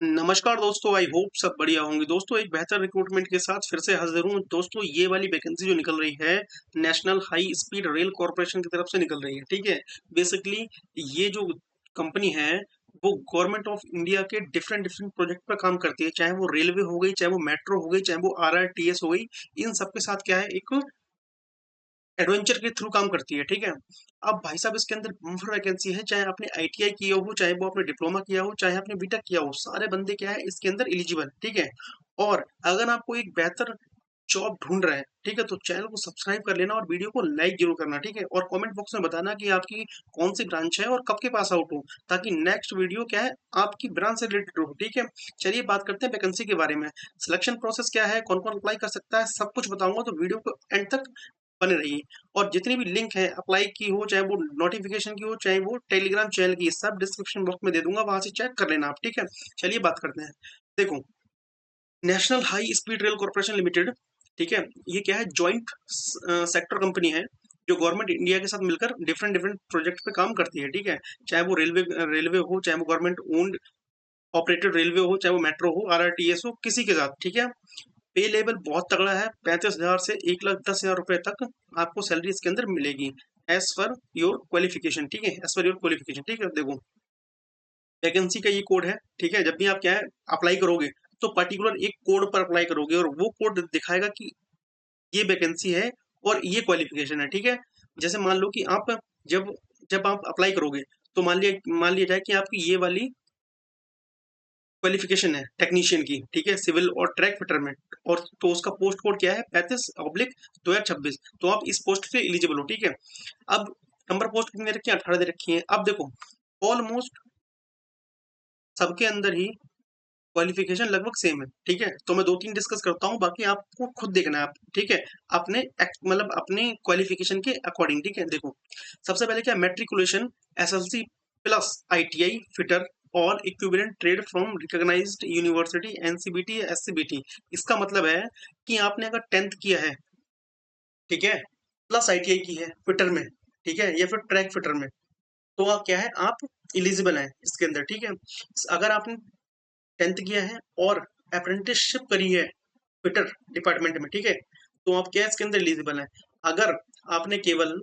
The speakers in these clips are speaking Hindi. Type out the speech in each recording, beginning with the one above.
नमस्कार दोस्तों, आई होप सब बढ़िया होंगे। दोस्तों, एक बेहतर रिक्रूटमेंट के साथ फिर से हाज़िर हूँ। दोस्तों, ये वाली वैकेंसी जो निकल रही है, national high speed rail corporation की तरफ से निकल रही है, ठीक है? बेसिकली ये जो कंपनी है, वो गवर्नमेंट ऑफ इंडिया के डिफरेंट डिफरेंट प्रोजेक्ट पे काम करती है, चाहे वो रेलवे हो गई, चाहे वो मेट्रो हो गई, चाहे वो आरआरटीएस हो गई। इन सब के साथ क्या है, एक एडवेंचर के थ्रू काम करती है, ठीक है? अब भाई साहब इसके अंदर बम्पर वैकेंसी है, चाहे आपने आईटीआई किया हो, चाहे वो आपने डिप्लोमा किया हो, चाहे आपने बीटेक किया हो, सारे बंदे क्या है इसके अंदर एलिजिबल, ठीक है? और अगर आपको एक बेहतर जॉब ढूँढ रहे हैं, ठीक है? तो चैनल को सब्सक्राइब कर लेना और वीडियो को लाइक ज़रूर करना, ठीक है? और कमेंट बॉक्स में बताना कि आपकी कौन-सी ब्रांच है और कब के पास आउट हो, ताकि नेक्स्ट वीडियो क्या है आपकी ब्रांच से रिलेटेड हो, ठीक है? चलिए बात करते हैं वैकेंसी के बारे में। सिलेक्शन प्रोसेस क्या है, कौन-कौन अप्लाई कर सकता है, सब कुछ बताऊँगा, तो वीडियो को एंड तक बने रहिए। और जितनी भी लिंक है अप्लाई की हो, चाहे वो नोटिफिकेशन की हो, चाहे वो टेलीग्राम चैनल की, सब डिस्क्रिप्शन बॉक्स में दे दूंगा, वहां से चेक कर लेना आप, ठीक है? चलिए बात करते हैं। देखो, national high speed rail corporation limited, ठीक है, ये क्या है, जॉइंट सेक्टर कंपनी है जो गवर्नमेंट इंडिया के साथ मिलकर डिफरेंट डिफरेंट प्रोजेक्ट पे काम करती है, ठीक है? चाहे वो रेलवे रेलवे हो, चाहे वो गवर्नमेंट ओन्ड ऑपरेटेड रेलवे हो, चाहे वो मेट्रो हो, आरआरटीएस हो, किसी के साथ, ठीक है? पे लेवल बहुत तगड़ा है, 35,000 से 1,10,000 रुपए तक आपको सैलरी इसके अंदर मिलेगी, एज पर योर क्वालिफिकेशन, ठीक है? एज पर योर क्वालिफिकेशन, ठीक है? देखो, वैकेंसी का ये कोड है, ठीक है? जब भी आप क्या है अप्लाई करोगे, तो पर्टिकुलर एक कोड पर अप्लाई करोगे और वो कोड दिखाएगा कि ये वैकेंसी है और ये क्वालिफिकेशन है, ठीक है? जैसे मान लो कि आप जब जब आप अप्लाई करोगे, तो मान लिया जाए कि आपकी ये वाली क्वालिफिकेशन है टेक्नीशियन की, ठीक है, सिविल और ट्रैक फिटरमेंट, और तो उसका पोस्ट कोड क्या है, 35/2026। तो आप इस पोस्ट से एलिजिबल हो, ठीक है? अब नंबर पोस्ट कितने रखी है, 18 दे रखी है। अब देखो, ऑलमोस्ट सबके अंदर ही क्वालिफिकेशन लगभग सेम है, ठीक है? तो मैं दो तीन डिस्कस करता हूँ, बाकी आपको खुद देखना है, आप, ठीक है? अपने मतलब अपने क्वालिफिकेशन के अकॉर्डिंग, ठीक है? देखो, सबसे पहले क्या, matriculation SLC plus ITI fitter और equivalent trade from recognised university, NCVT या एससीबीटी। इसका मतलब है कि आपने अगर 10th किया है, ठीक है, प्लस आईटीआई की है फिटर में, ठीक है, या फिर ट्रैक फिटर में, तो आप क्या है, आप इलिजिबल हैं इसके अंदर, ठीक है? अगर आपने 10th किया है और अप्रेंटिसशिप करी है फिटर डिपार्टमेंट में, ठीक है, तो आप क्या इसके अंदर एलिजिबल हैं। अगर आपने केवल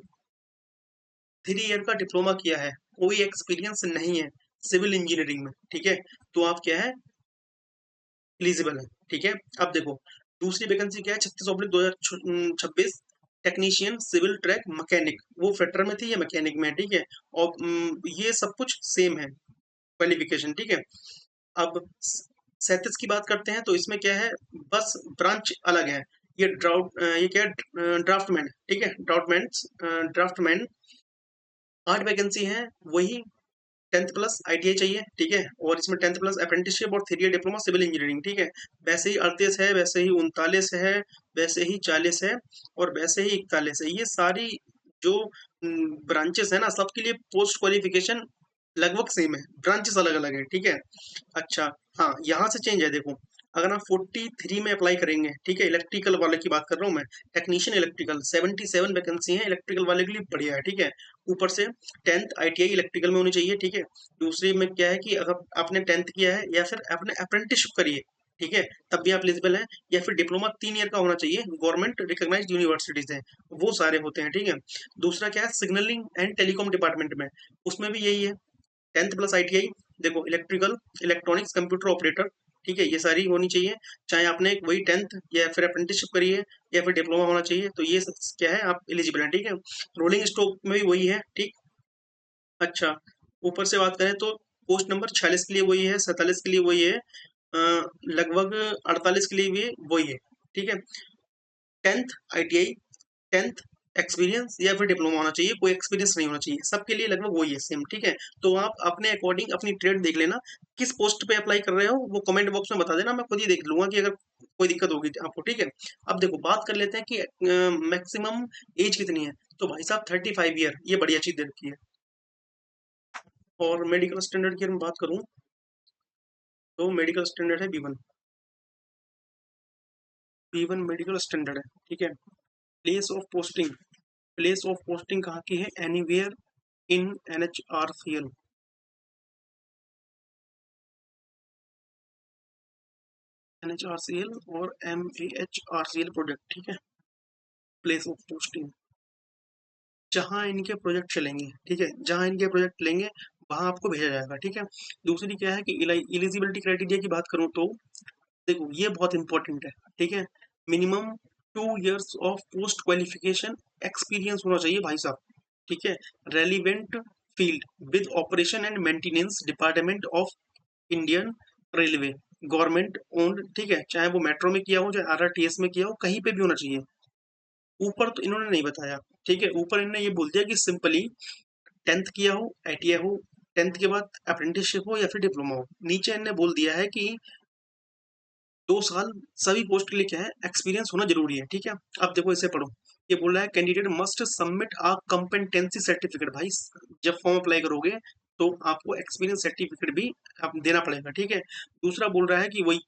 3 ईयर का डिप्लोमा किया है, कोई एक्सपीरियंस नहीं है सिविल इंजीनियरिंग में, ठीक है, तो आप क्या है, एलिजिबल है, ठीक है? अब देखो, दूसरी वैकेंसी क्या है, 36/2026, टेक्नीशियन सिविल ट्रैक मैकेनिक, वो फिटर में थी या मैकेनिक में है, ठीक है? और ये सब कुछ सेम है क्वालिफिकेशन, ठीक है? अब 37 की बात करते हैं, तो इसमें क्या है, बस ब्रांच अलग है। ये क्या है, ड्राफ्टमैन, ठीक है, ड्राफ्टमैन 8 वैकेंसी है, वही 10th प्लस आईटीआई चाहिए, ठीक है? और इसमें 10th प्लस अप्रेंटिसशिप और 3 ईयर डिप्लोमा सिविल इंजीनियरिंग, ठीक है? वैसे ही 38 है, वैसे ही 39 है, वैसे ही 40 है, और वैसे ही 41 है। ये सारी जो ब्रांचेस है ना, सबके लिए पोस्ट क्वालिफिकेशन लगभग सेम है, ब्रांचेस अलग अलग है, ठीक है? अच्छा, हाँ, यहाँ से चेंज है, देखो, अगर आप 43 में अप्लाई करेंगे, ठीक है, इलेक्ट्रिकल वाले की बात कर रहा हूँ मैं, टेक्नीशियन इलेक्ट्रिकल, 77 वैकेंसी है इलेक्ट्रिकल वाले के लिए, बढ़िया है, ठीक है? ऊपर से 10th आईटीआई इलेक्ट्रिकल में होनी चाहिए, ठीक है? दूसरी में क्या है कि अगर आपने 10th किया है या फिर आपने अप्रेंटिसशिप करी है, ठीक है, तब भी आप एलिजिबल हैं, या फिर डिप्लोमा 3 ईयर का होना चाहिए, गवर्नमेंट रिकॉग्नाइज्ड यूनिवर्सिटीज है, वो सारे होते हैं, ठीक है? दूसरा क्या है, सिग्नलिंग एंड टेलीकॉम डिपार्टमेंट में, उसमें भी यही है, 10th प्लस आईटीआई, देखो, इलेक्ट्रिकल, इलेक्ट्रॉनिक्स, कंप्यूटर ऑपरेटर, ठीक है, ये सारी होनी चाहिए, चाहे आपने वही 10th या फिर अप्रेंटिसशिप करी है या फिर डिप्लोमा होना चाहिए, तो ये सब क्या है, आप एलिजिबल हैं, ठीक है? रोलिंग स्टॉक में भी वही है, ठीक। अच्छा, ऊपर से बात करें तो पोस्ट नंबर 46 के लिए वही है, 47 के लिए वही है, लगभग 48 के लिए भी वही है, ठीक है? 10th आईटीआई, 10th एक्सपीरियंस या फिर डिप्लोमा होना चाहिए, कोई एक्सपीरियंस नहीं होना चाहिए, सबके लिए लगभग वही है, सेम, ठीक है? तो आप अपने अकॉर्डिंग अपनी ट्रेड देख लेना, किस पोस्ट पे अप्लाई कर रहे हो, वो कमेंट बॉक्स में बता देना, मैं खुद ही देख लूंगा कि अगर कोई दिक्कत होगी तो आपको, ठीक है? अब देखो, बात कर लेते हैं कि मैक्सिमम एज कितनी है, तो भाई साहब 35 ईयर, ये बढ़िया चीज दे रखी है। और मेडिकल स्टैंडर्ड की अगर मैं बात करूँ, तो मेडिकल स्टैंडर्ड है B1, B1 मेडिकल स्टैंडर्ड है, ठीक है? प्लेस ऑफ पोस्टिंग कहाँ की है, एनीवेयर इन NHRCL, NHRCL और MAHRCL प्रोजेक्ट, ठीक है, प्लेस ऑफ पोस्टिंग, जहाँ इनके प्रोजेक्ट चलेंगे, ठीक है, जहाँ इनके प्रोजेक्ट चलेंगे वहाँ आपको भेजा जाएगा, ठीक है। दूसरी क्या है कि एलिजिबिलिटी क्राइटेरिया की बात करूँ तो देखो ये बहुत इंपॉर्टेंट है, ठीक है, minimum 2 years of post qualification experience होना चाहिए भाई साहब, ठीक है, relevant field with operation and maintenance department of Indian railway, government owned, ठीक है, चाहे वो मेट्रो में किया हो चाहे RRTS में किया हो, कहीं पे भी होना चाहिए। ऊपर तो इन्होंने नहीं बताया, ठीक है, ऊपर इन्होंने ये बोल दिया कि सिंपली 10th किया हो, ITI हो, 10th के बाद अप्रेंटिसशिप हो या फिर डिप्लोमा हो। नीचे इन्होंने बोल दिया है कि 2 साल सभी पोस्ट के लिए क्या है, एक्सपीरियंस होना जरूरी है, ठीक है। अब देखो इसे पढ़ो, ये बोल रहा है कैंडिडेट मस्ट सबमिट आ कम्पेटेंसी सर्टिफिकेट। भाई जब फॉर्म अप्लाई करोगे तो आपको एक्सपीरियंस सर्टिफिकेट भी आप देना पड़ेगा, ठीक है। दूसरा बोल रहा है कि वही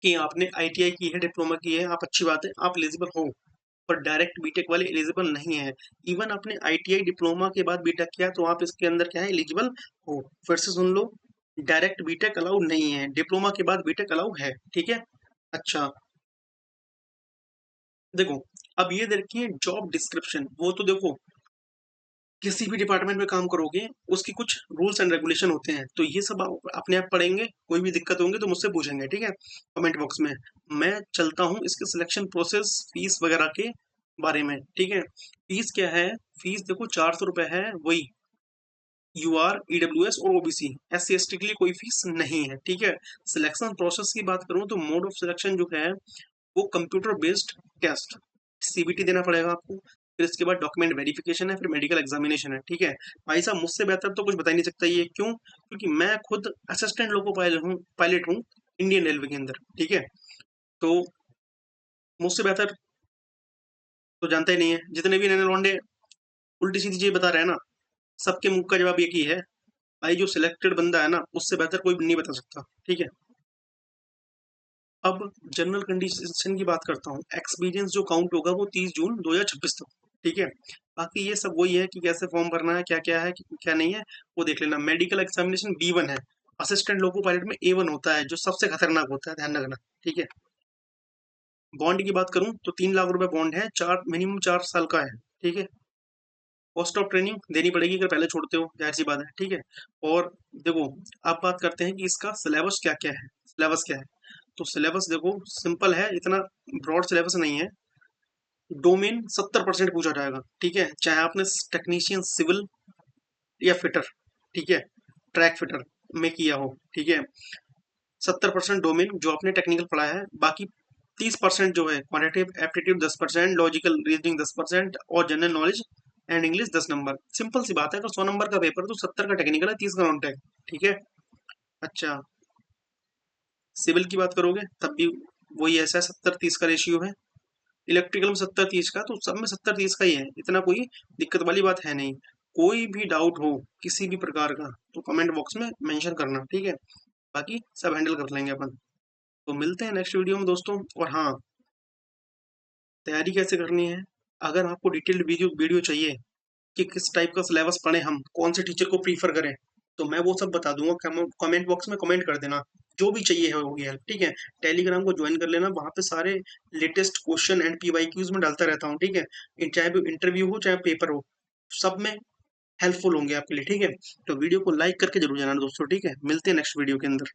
कि आपने ITI की है, डिप्लोमा की है, आप अच्छी बात है, आप एलिजिबल हो, पर डायरेक्ट बीटेक वाले एलिजिबल नहीं है। इवन आपने ITI डिप्लोमा के बाद बीटेक किया तो आप इसके अंदर क्या है, एलिजिबल हो। फिर से सुन लो, डायरेक्ट बीटेक अलाउ नहीं है, डिप्लोमा के बाद बीटेक अलाउ है, ठीक है। अच्छा देखो, अब ये देखिए जॉब डिस्क्रिप्शन, वो तो देखो किसी भी डिपार्टमेंट में काम करोगे उसकी कुछ रूल्स एंड रेगुलेशन होते हैं, तो ये सब आप अपने आप पढ़ेंगे, कोई भी दिक्कत होंगे तो मुझसे पूछेंगे, ठीक है, कमेंट बॉक्स में। मैं चलता हूँ इसके सिलेक्शन प्रोसेस, फीस वगैरह के बारे में, ठीक है। फीस क्या है, फीस देखो 400 रुपये है, वही UR EWS और OBC, SC ST के लिए कोई फीस नहीं है, ठीक है। सिलेक्शन प्रोसेस की बात करूँ तो मोड ऑफ सिलेक्शन जो है वो कंप्यूटर बेस्ड टेस्ट, CBT देना पड़ेगा आपको, फिर इसके बाद डॉक्यूमेंट वेरिफिकेशन है, फिर मेडिकल एग्जामिनेशन है, ठीक है। भाई साहब मुझसे बेहतर तो कुछ बता ही नहीं सकता, ये क्यों, क्योंकि मैं खुद असिस्टेंट लोको पायलट हूँ इंडियन रेलवे के अंदर, ठीक है। तो मुझसे बेहतर तो जानता ही नहीं है, जितने भी नैने लौंडे उल्टी सीधी चीज बता रहे हैं ना, सबके मुंह का जवाब एक ही है, भाई जो सिलेक्टेड बंदा है ना उससे बेहतर कोई नहीं बता सकता, ठीक है। अब जनरल कंडीशन की बात करता हूँ, एक्सपीरियंस जो काउंट होगा वो 30 जून 2026 तक, ठीक है। बाकी ये सब वही है कि कैसे फॉर्म भरना है, क्या क्या है क्या नहीं है, वो देख लेना। मेडिकल एग्जामिनेशन B1 है, असिस्टेंट लोको पायलट में A1 होता है जो सबसे खतरनाक होता है, ध्यान रखना, ठीक है। बॉन्ड की बात करूं तो 3 लाख रुपए बॉन्ड है, मिनिमम 4 साल का है, ठीक है। कॉस्ट ऑफ ट्रेनिंग देनी पड़ेगी अगर पहले छोड़ते हो, जाहिर सी बात है, ठीक है। और देखो, आप बात करते हैं कि इसका सिलेबस क्या क्या है, सिलेबस क्या है, तो सिलेबस देखो सिंपल है, इतना ब्रॉड सिलेबस नहीं है। डोमेन 70% पूछा जाएगा, ठीक है, चाहे आपने टेक्नीशियन सिविल या फिटर, ठीक है, ट्रैक फिटर में किया हो, ठीक है। 70% डोमेन जो आपने टेक्निकल पढ़ा है, बाकी 30% जो है क्वांटिटेटिव एप्टीट्यूड 10%, लॉजिकल रीजनिंग 10% और general knowledge and English 10 number. Simple सी बात है, अगर 100 नंबर का पेपर है तो 70 का टेक्निकल है, 30 का नॉन टेक, ठीक है। अच्छा, सिविल की बात करोगे तब भी वही ऐसा है, 70-30 का रेशियो है। इलेक्ट्रिकल में 70-30 का, तो सब में 70-30 का ही है, इतना कोई दिक्कत वाली बात है नहीं। कोई भी डाउट हो किसी भी प्रकार का तो कमेंट बॉक्स में मेंशन करना, ठीक है, बाकी सब हैंडल कर लेंगे अपन। तो मिलते हैं नेक्स्ट वीडियो में दोस्तों। और हाँ, तैयारी कैसे करनी है, अगर आपको डिटेल्ड वीडियो वीडियो चाहिए कि किस टाइप का सिलेबस पढ़े, हम कौन से टीचर को प्रीफर करें, तो मैं वो सब बता दूंगा, कमेंट बॉक्स में कमेंट कर देना, जो भी चाहिए है होगी हेल्प, ठीक है। टेलीग्राम को ज्वाइन कर लेना, वहाँ पे सारे लेटेस्ट क्वेश्चन एंड PYQs में डालता रहता हूँ, ठीक है, चाहे वो इंटरव्यू हो चाहे पेपर हो, सब में हेल्पफुल होंगे आपके लिए, ठीक है। तो वीडियो को लाइक करके जरूर जाना दोस्तों, ठीक है, मिलते हैं नेक्स्ट वीडियो के अंदर।